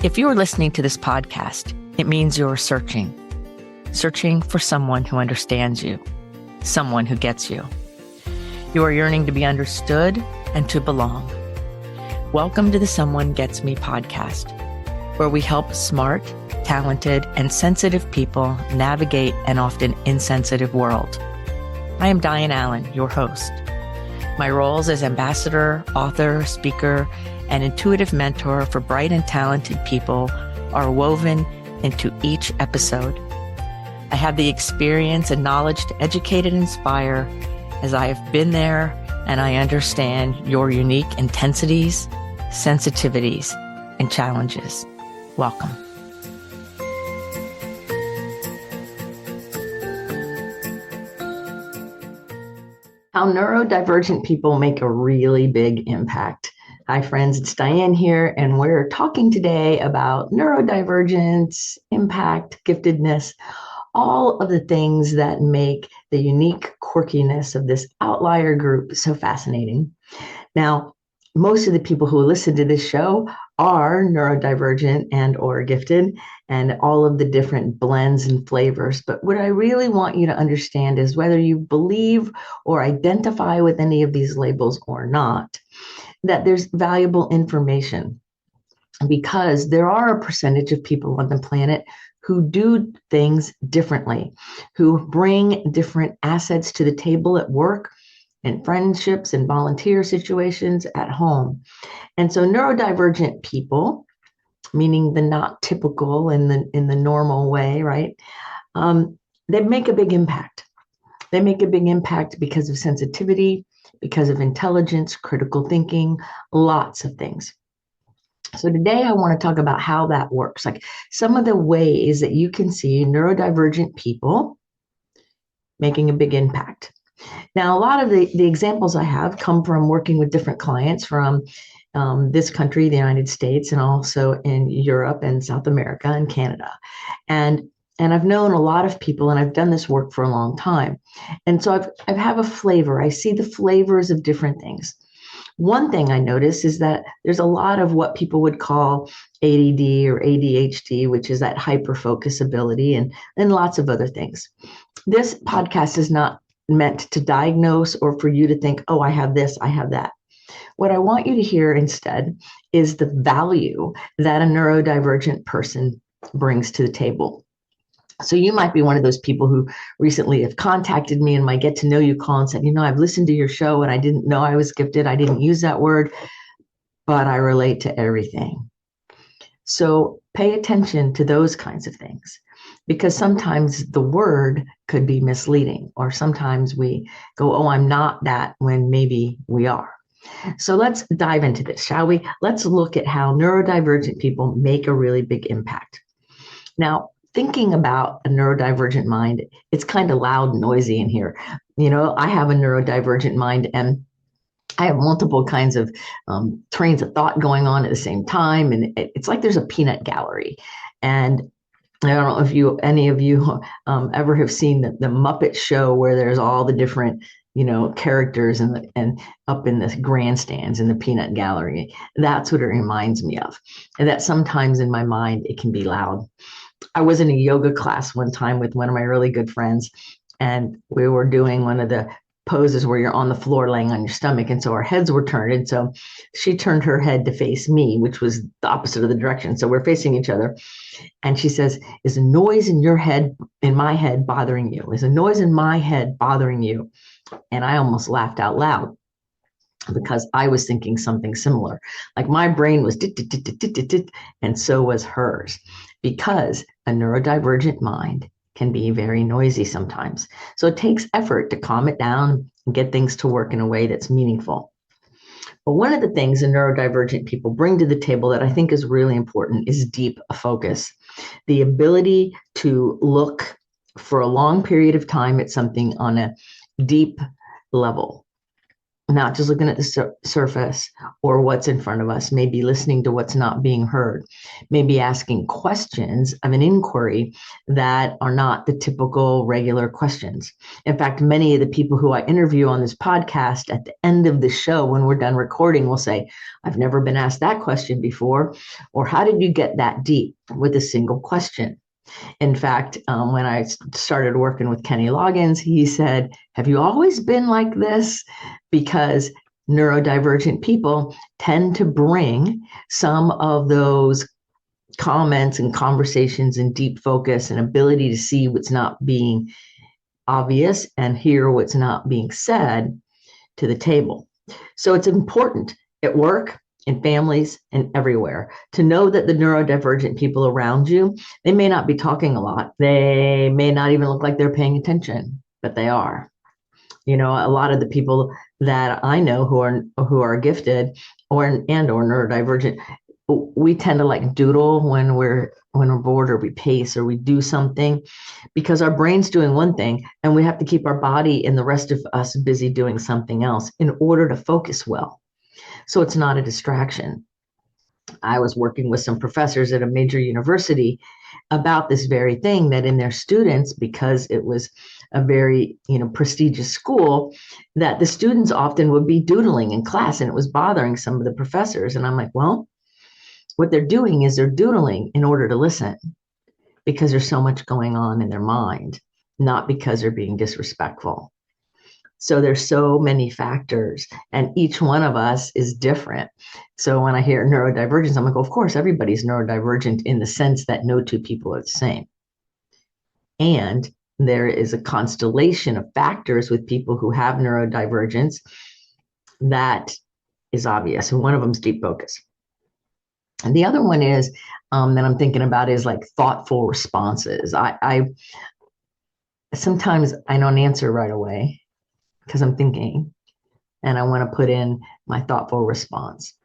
If you're listening to this podcast, it means you're searching for someone who understands you, someone who gets you. You are yearning to be understood and to belong. Welcome to the Someone Gets Me podcast, where we help smart, talented, and sensitive people navigate an often insensitive world. I am Dianne A, your host. My roles as ambassador, author, speaker, and intuitive mentor for bright and talented people are woven into each episode. I have the experience and knowledge to educate and inspire, as I have been there and I understand your unique intensities, sensitivities, and challenges. Welcome. How neurodivergent people make a really big impact. Hi friends, it's Dianne here, and we're talking today about neurodivergence, impact, giftedness, all of the things that make the unique quirkiness of this outlier group so fascinating. Now, most of the people who listen to this show are neurodivergent and or gifted, and all of the different blends and flavors. But what I really want you to understand is whether you believe or identify with any of these labels or not, that there's valuable information, because there are a percentage of people on the planet who do things differently, who bring different assets to the table at work, in friendships and volunteer situations at home. And so neurodivergent people, meaning the not typical in the normal way, right? They make a big impact. They make a big impact because of sensitivity, because of intelligence, critical thinking, lots of things. So today I want to talk about how that works, like some of the ways that you can see neurodivergent people making a big impact. Now, a lot of the examples I have come from working with different clients from this country, the United States, and also in Europe and South America and Canada. And I've known a lot of people, and I've done this work for a long time. And so I have a flavor. I see the flavors of different things. One thing I notice is that there's a lot of what people would call ADD or ADHD, which is that hyper-focus ability, and lots of other things. This podcast is not meant to diagnose or for you to think, oh, I have this, I have that. What I want you to hear instead is the value that a neurodivergent person brings to the table. So you might be one of those people who recently have contacted me in my get to know you call and said, I've listened to your show and I didn't know I was gifted. I didn't use that word, but I relate to everything. So pay attention to those kinds of things, because sometimes the word could be misleading, or sometimes we go, oh, I'm not that, when maybe we are. So let's dive into this, shall we? Let's look at how neurodivergent people make a really big impact. Now, thinking about a neurodivergent mind, it's kind of loud and noisy in here. I have a neurodivergent mind, and I have multiple kinds of trains of thought going on at the same time. And it's like there's a peanut gallery. And I don't know if any of you ever have seen the Muppet Show, where there's all the different characters and up in the grandstands in the peanut gallery. That's what it reminds me of. And that sometimes in my mind, it can be loud. I was in a yoga class one time with one of my really good friends, and we were doing one of the poses where you're on the floor laying on your stomach. And so our heads were turned. And so she turned her head to face me, which was the opposite of the direction. So we're facing each other. And she says, is a noise in your head, in my head, bothering you? Is a noise in my head bothering you? And I almost laughed out loud, because I was thinking something similar. Like my brain was and so was hers, because a neurodivergent mind can be very noisy sometimes. So it takes effort to calm it down and get things to work in a way that's meaningful. But one of the things the neurodivergent people bring to the table that I think is really important is deep focus. The ability to look for a long period of time at something on a deep level. not just looking at the surface or what's in front of us, maybe listening to what's not being heard, maybe asking questions of an inquiry that are not the typical regular questions. In fact, many of the people who I interview on this podcast at the end of the show, when we're done recording, will say, I've never been asked that question before, or how did you get that deep with a single question? In fact, when I started working with Kenny Loggins, he said, have you always been like this? Because neurodivergent people tend to bring some of those comments and conversations and deep focus and ability to see what's not being obvious and hear what's not being said to the table. So it's important at work, in families, and everywhere to know that the neurodivergent people around you, they may not be talking a lot. They may not even look like they're paying attention, but they are. You know, a lot of the people that I know who are gifted or neurodivergent, we tend to like doodle when we're bored, or we pace, or we do something because our brain's doing one thing and we have to keep our body and the rest of us busy doing something else in order to focus well. So it's not a distraction. I was working with some professors at a major university about this very thing, that in their students, because it was a very, prestigious school, that the students often would be doodling in class, and it was bothering some of the professors. And I'm like, well, what they're doing is they're doodling in order to listen, because there's so much going on in their mind, not because they're being disrespectful. So there's so many factors, and each one of us is different. So when I hear neurodivergence, I'm like, of course, everybody's neurodivergent in the sense that no two people are the same. And there is a constellation of factors with people who have neurodivergence that is obvious. And one of them is deep focus. And the other one is that I'm thinking about is like thoughtful responses. I sometimes I don't answer right away because I'm thinking and I want to put in my thoughtful response.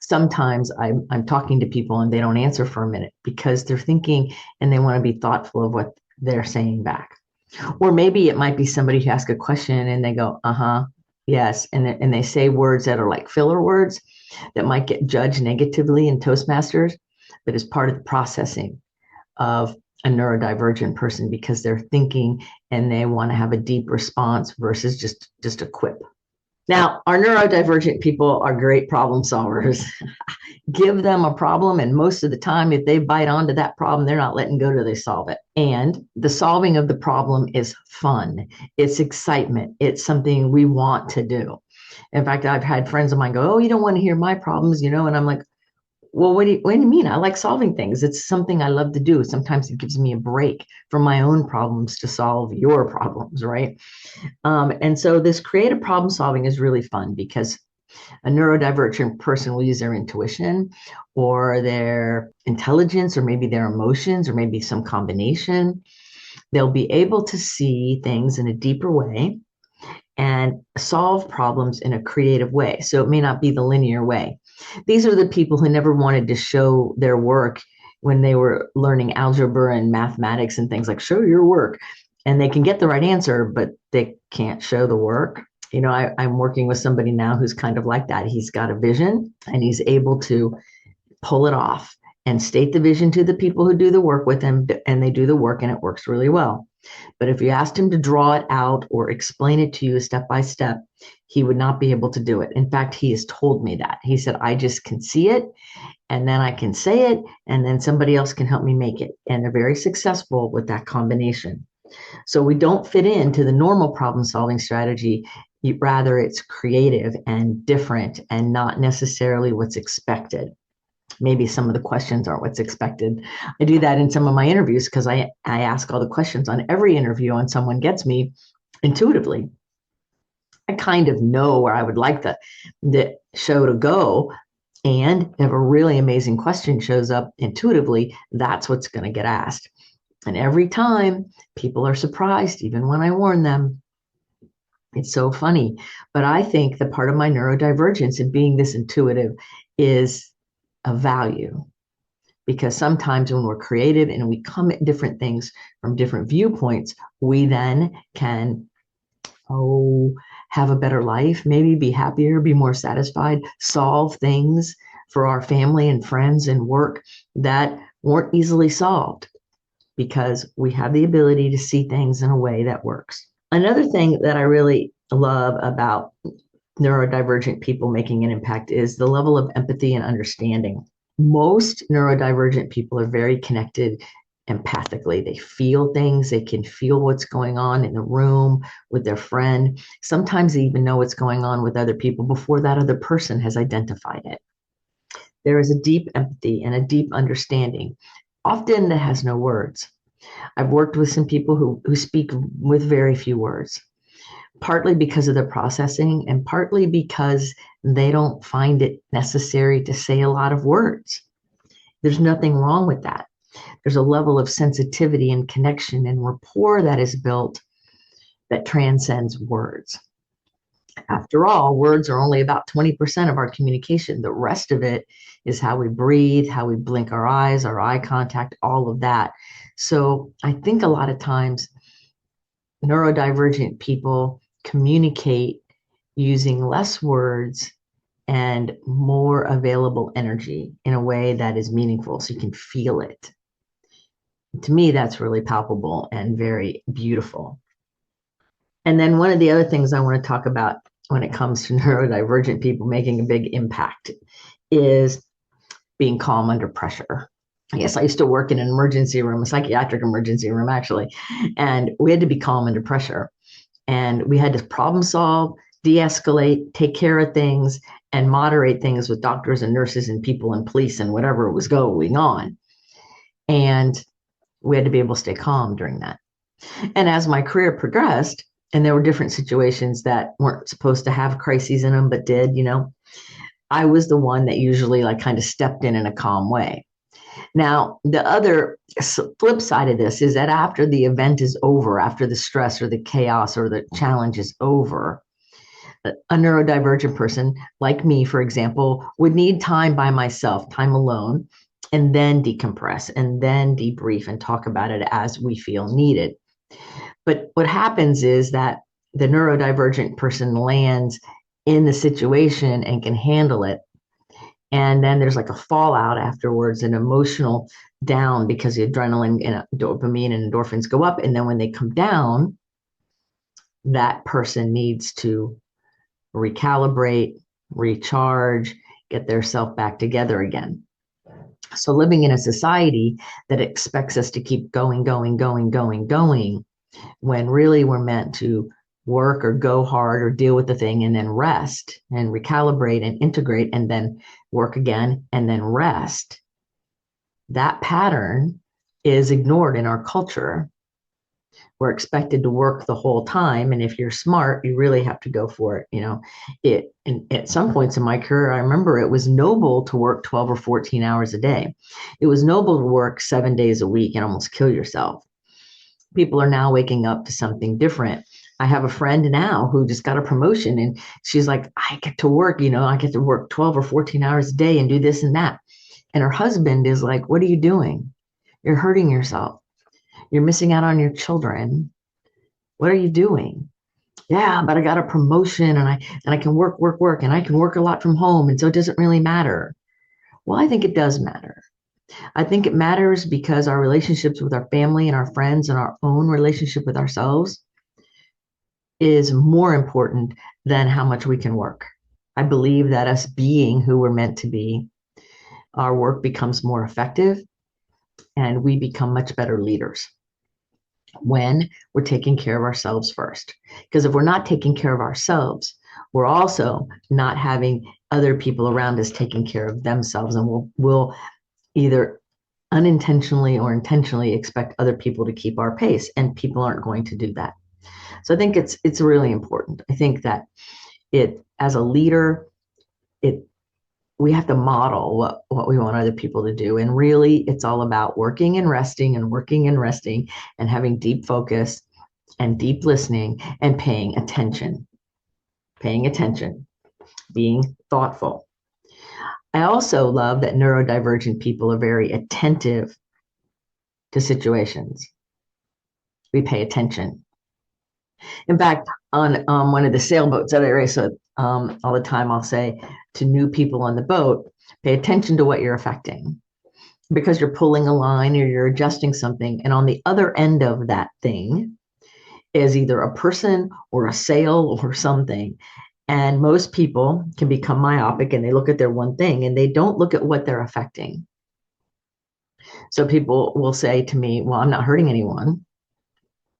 Sometimes I'm talking to people and they don't answer for a minute because they're thinking and they want to be thoughtful of what they're saying back. Or maybe it might be somebody who asks a question and they go, yes. And they say words that are like filler words that might get judged negatively in Toastmasters, but as part of the processing of a neurodivergent person, because they're thinking and they want to have a deep response versus just a quip. Now, our neurodivergent people are great problem solvers. Give them a problem, and most of the time, if they bite onto that problem, they're not letting go till they solve it. And the solving of the problem is fun. It's excitement. It's something we want to do. In fact, I've had friends of mine go, oh, you don't want to hear my problems, and I'm like, well, what do you mean? I like solving things. It's something I love to do. Sometimes it gives me a break from my own problems to solve your problems, right? And so this creative problem solving is really fun because a neurodivergent person will use their intuition or their intelligence or maybe their emotions or maybe some combination. They'll be able to see things in a deeper way and solve problems in a creative way. So it may not be the linear way. These are the people who never wanted to show their work when they were learning algebra and mathematics and things like show your work. And they can get the right answer, but they can't show the work. I'm working with somebody now who's kind of like that. He's got a vision and he's able to pull it off and state the vision to the people who do the work with him, and they do the work and it works really well. But if you asked him to draw it out or explain it to you step by step, he would not be able to do it. In fact, he has told me that. He said, I just can see it and then I can say it and then somebody else can help me make it. And they're very successful with that combination. So we don't fit into the normal problem solving strategy. Rather, it's creative and different and not necessarily what's expected. Maybe some of the questions aren't what's expected. I do that in some of my interviews because I ask all the questions on every interview and someone gets me intuitively. I kind of know where I would like the show to go. And if a really amazing question shows up intuitively, that's what's going to get asked. And every time people are surprised, even when I warn them. It's so funny. But I think that part of my neurodivergence in being this intuitive is a value, because sometimes when we're creative and we come at different things from different viewpoints, we then can have a better life, maybe be happier, be more satisfied, solve things for our family and friends and work that weren't easily solved because we have the ability to see things in a way that works. Another thing that I really love about neurodivergent people making an impact is the level of empathy and understanding. Most neurodivergent people are very connected empathically. They feel things, they can feel what's going on in the room with their friend. Sometimes they even know what's going on with other people before that other person has identified it. There is a deep empathy and a deep understanding, often that has no words. I've worked with some people who speak with very few words, partly because of the processing and partly because they don't find it necessary to say a lot of words. There's nothing wrong with that. There's a level of sensitivity and connection and rapport that is built that transcends words. After all, words are only about 20% of our communication. The rest of it is how we breathe, how we blink our eyes, our eye contact, all of that. So I think a lot of times neurodivergent people communicate using less words and more available energy in a way that is meaningful so you can feel it. To me, that's really palpable and very beautiful. And then one of the other things I want to talk about when it comes to neurodivergent people making a big impact is being calm under pressure. Yes, I used to work in an emergency room, a psychiatric emergency room, actually, and we had to be calm under pressure. And we had to problem solve, de-escalate, take care of things, and moderate things with doctors and nurses and people and police and whatever was going on. And we had to be able to stay calm during that. And as my career progressed, and there were different situations that weren't supposed to have crises in them, but did, I was the one that usually kind of stepped in a calm way. Now, the other flip side of this is that after the event is over, after the stress or the chaos or the challenge is over, a neurodivergent person like me, for example, would need time by myself, time alone, and then decompress and then debrief and talk about it as we feel needed. But what happens is that the neurodivergent person lands in the situation and can handle it. And then there's a fallout afterwards, an emotional down because the adrenaline and dopamine and endorphins go up. And then when they come down, that person needs to recalibrate, recharge, get their self back together again. So living in a society that expects us to keep going, when really we're meant to work or go hard or deal with the thing and then rest and recalibrate and integrate and then work again and then rest. That pattern is ignored in our culture. We're expected to work the whole time. And if you're smart, you really have to go for it. And at some points in my career, I remember it was noble to work 12 or 14 hours a day. It was noble to work 7 days a week and almost kill yourself. People are now waking up to something different. I have a friend now who just got a promotion and she's like, I get to work, I get to work 12 or 14 hours a day and do this and that. And her husband is like, what are you doing? You're hurting yourself. You're missing out on your children. What are you doing? Yeah, but I got a promotion and I can work, and I can work a lot from home. And so it doesn't really matter. Well, I think it does matter. I think it matters because our relationships with our family and our friends and our own relationship with ourselves is more important than how much we can work. I believe that us being who we're meant to be, our work becomes more effective and we become much better leaders when we're taking care of ourselves first. Because if we're not taking care of ourselves, we're also not having other people around us taking care of themselves, and we'll either unintentionally or intentionally expect other people to keep our pace, and people aren't going to do that. So I think it's really important. I think that as a leader, we have to model what we want other people to do. And really, it's all about working and resting and having deep focus and deep listening and paying attention, being thoughtful. I also love that neurodivergent people are very attentive to situations. We pay attention. In fact, on one of the sailboats that I race with all the time, I'll say to new people on the boat, pay attention to what you're affecting, because you're pulling a line or you're adjusting something. And on the other end of that thing is either a person or a sail or something. And most people can become myopic and they look at their one thing and they don't look at what they're affecting. So people will say to me, well, I'm not hurting anyone,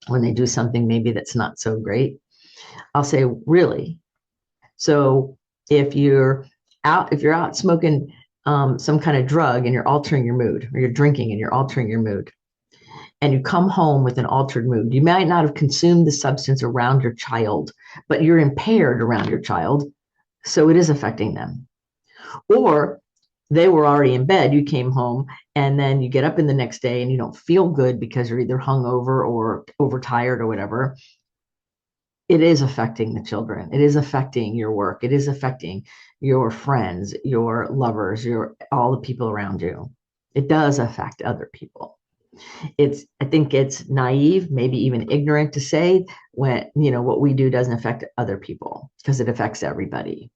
when they do something maybe that's not so great. I'll say, really? So if you're out smoking some kind of drug and you're altering your mood, or you're drinking and you're altering your mood, and you come home with an altered mood, you might not have consumed the substance around your child, but you're impaired around your child, so it is affecting them. Or they were already in bed, you came home, and then you get up in the next day and you don't feel good because you're either hungover or overtired or whatever. It is affecting the children. It is affecting your work. It is affecting your friends, your lovers, all the people around you. It does affect other people. I think it's naive, maybe even ignorant to say when, what we do doesn't affect other people, because it affects everybody.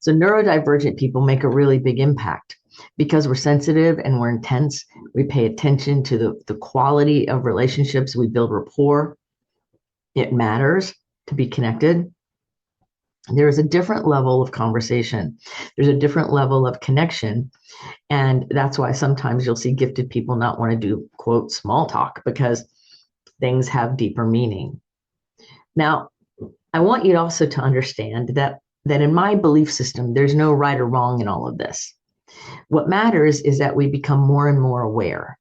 So neurodivergent people make a really big impact because we're sensitive and we're intense. We pay attention to the quality of relationships. We build rapport. It matters to be connected. There is a different level of conversation. There's a different level of connection. And that's why sometimes you'll see gifted people not want to do, quote, small talk, because things have deeper meaning. Now, I want you also to understand that in my belief system, there's no right or wrong in all of this. What matters is that we become more and more aware.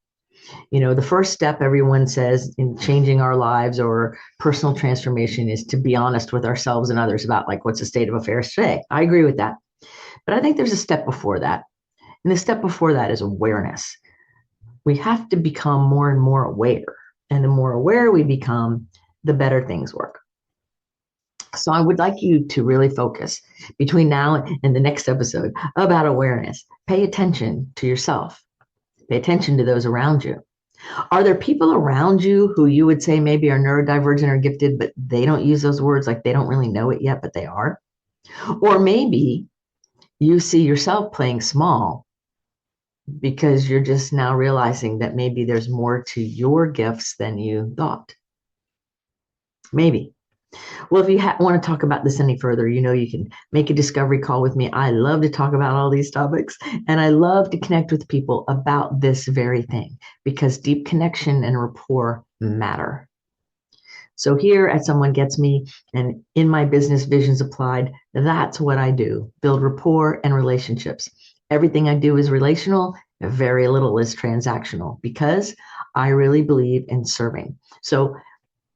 The first step everyone says in changing our lives or personal transformation is to be honest with ourselves and others about what's the state of affairs today. I agree with that. But I think there's a step before that. And the step before that is awareness. We have to become more and more aware. And the more aware we become, the better things work. So I would like you to really focus between now and the next episode about awareness. Pay attention to yourself. Pay attention to those around you. Are there people around you who you would say maybe are neurodivergent or gifted, but they don't use those words, they don't really know it yet, but they are? Or maybe you see yourself playing small because you're just now realizing that maybe there's more to your gifts than you thought. Maybe. Well, if you want to talk about this any further, you can make a discovery call with me. I love to talk about all these topics, and I love to connect with people about this very thing, because deep connection and rapport matter. So here at Someone Gets Me and in my business Visions Applied, that's what I do: build rapport and relationships. Everything I do is relational, very little is transactional, because I really believe in serving. So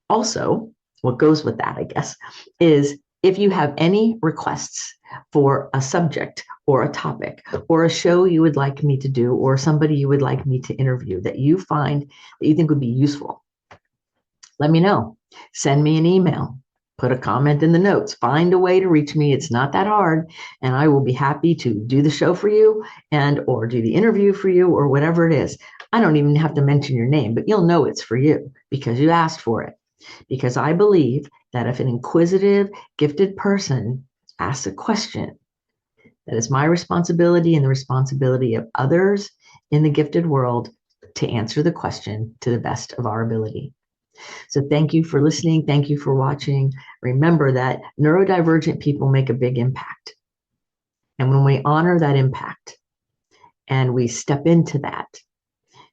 also, what goes with that, I guess, is if you have any requests for a subject or a topic or a show you would like me to do, or somebody you would like me to interview that you find that you think would be useful, let me know. Send me an email, put a comment in the notes, find a way to reach me. It's not that hard. And I will be happy to do the show for you or do the interview for you, or whatever it is. I don't even have to mention your name, but you'll know it's for you because you asked for it. Because I believe that if an inquisitive, gifted person asks a question, that it's my responsibility and the responsibility of others in the gifted world to answer the question to the best of our ability. So thank you for listening. Thank you for watching. Remember that neurodivergent people make a big impact. And when we honor that impact and we step into that,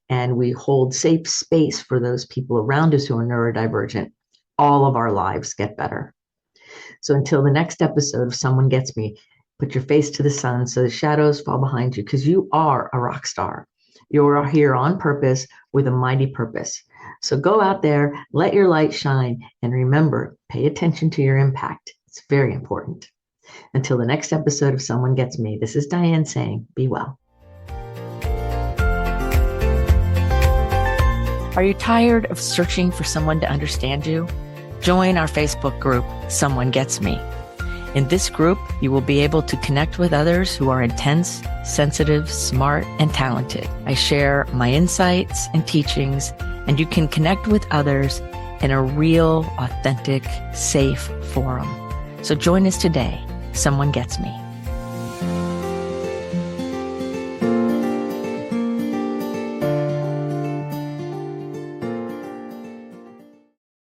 and we hold safe space for those people around us who are neurodivergent, all of our lives get better. So until the next episode of Someone Gets Me, put your face to the sun so the shadows fall behind you, because you are a rock star. You're here on purpose with a mighty purpose. So go out there, let your light shine, and remember, pay attention to your impact. It's very important. Until the next episode of Someone Gets Me, this is Dianne saying, be well. Are you tired of searching for someone to understand you? Join our Facebook group, Someone Gets Me. In this group, you will be able to connect with others who are intense, sensitive, smart, and talented. I share my insights and teachings, and you can connect with others in a real, authentic, safe forum. So join us today. Someone Gets Me.